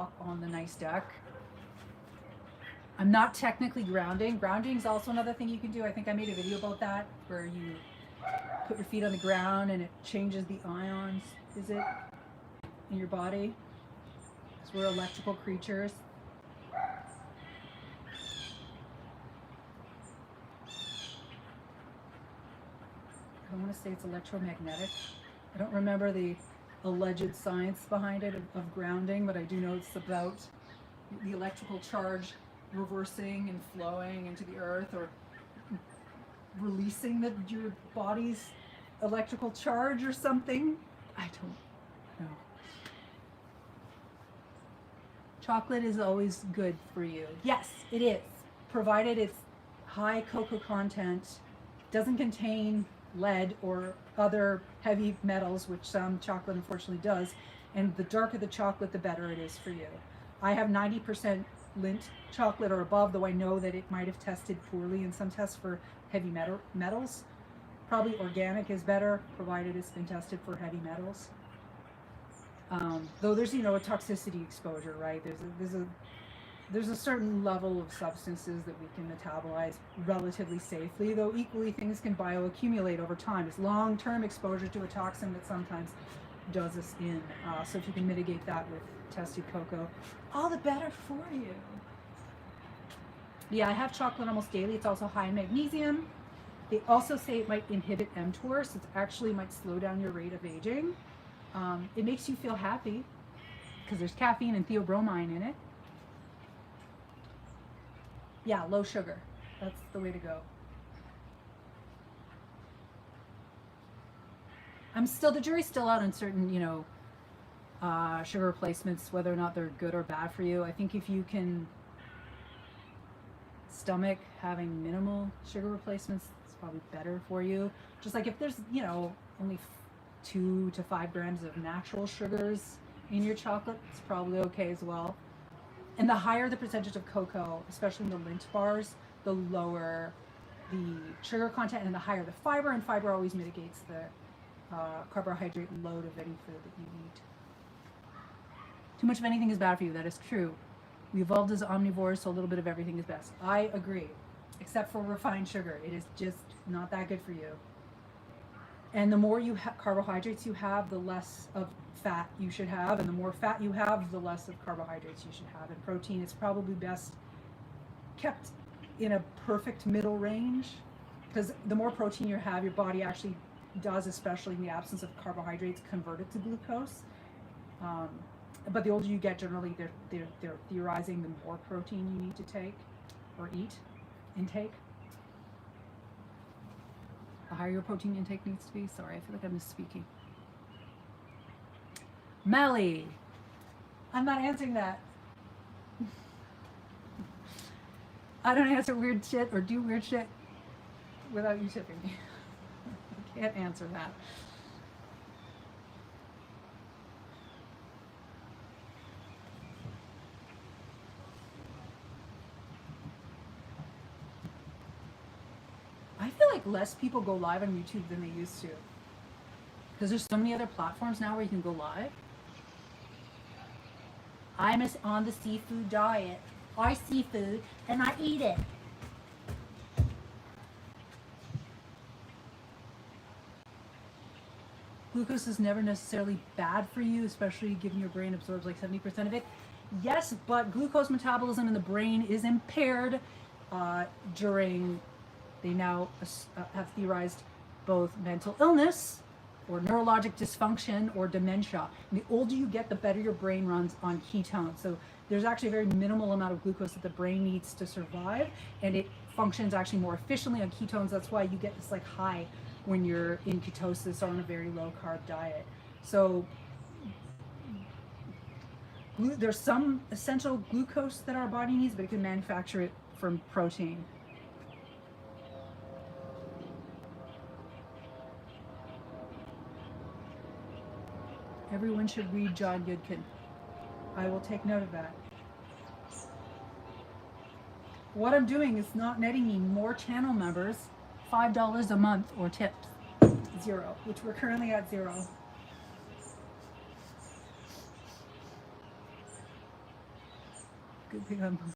walk on the nice deck. I'm not technically grounding. Grounding is also another thing you can do. I think I made a video about that where you put your feet on the ground and it changes the ions, is it, in your body? Because we're electrical creatures. I want to say it's electromagnetic. I don't remember the alleged science behind it of grounding, but I do know it's about the electrical charge reversing and flowing into the earth, or releasing your body's electrical charge or something. I don't know. Chocolate is always good for you. Yes, it is, provided it's high cocoa content, doesn't contain lead or other heavy metals, which some chocolate unfortunately does, and the darker the chocolate, the better it is for you. I have 90% Lindt chocolate or above, though I know that it might have tested poorly in some tests for heavy metals. Probably organic is better, provided it's been tested for heavy metals. Though there's, a toxicity exposure, right? There's a certain level of substances that we can metabolize relatively safely, though equally things can bioaccumulate over time. It's long-term exposure to a toxin that sometimes does us in. So if you can mitigate that with tested cocoa, all the better for you. Yeah, I have chocolate almost daily. It's also high in magnesium. They also say it might inhibit mTOR, so it actually might slow down your rate of aging. It makes you feel happy because there's caffeine and theobromine in it. Yeah, low sugar. That's the way to go. The jury's still out on certain, sugar replacements, whether or not they're good or bad for you. I think if you can stomach having minimal sugar replacements, it's probably better for you. Just like if there's, only 2 to 5 grams of natural sugars in your chocolate, it's probably okay as well. And the higher the percentage of cocoa, especially in the Lindt bars, the lower the sugar content and the higher the fiber, and fiber always mitigates the carbohydrate load of any food that you eat. Too much of anything is bad for you. That is true. We evolved as omnivores, so a little bit of everything is best. I agree, except for refined sugar. It is just not that good for you. And the more carbohydrates you have, the less of fat you should have, and the more fat you have, the less of carbohydrates you should have. And protein is probably best kept in a perfect middle range, because the more protein you have, your body actually does, especially in the absence of carbohydrates, convert it to glucose. But the older you get, generally they're theorizing the more protein you need to take or intake. The higher your protein intake needs to be. Sorry, I feel like I'm misspeaking. Melly, I'm not answering that. I don't answer weird shit or do weird shit without you tipping me. I can't answer that. I feel like less people go live on YouTube than they used to, because there's so many other platforms now where you can go live. I'm on the seafood diet. I seafood and I eat it. Glucose is never necessarily bad for you, especially given your brain absorbs like 70% of it. Yes, but glucose metabolism in the brain is impaired during, they now have theorized, both mental illness or neurologic dysfunction or dementia. And the older you get, the better your brain runs on ketones. So there's actually a very minimal amount of glucose that the brain needs to survive, and it functions actually more efficiently on ketones. That's why you get this like high when you're in ketosis or on a very low carb diet. So there's some essential glucose that our body needs, but it can manufacture it from protein. Everyone should read John Goodkin. I will take note of that. What I'm doing is not netting me more channel members, $5 a month, or tips, 0, which we're currently at 0. become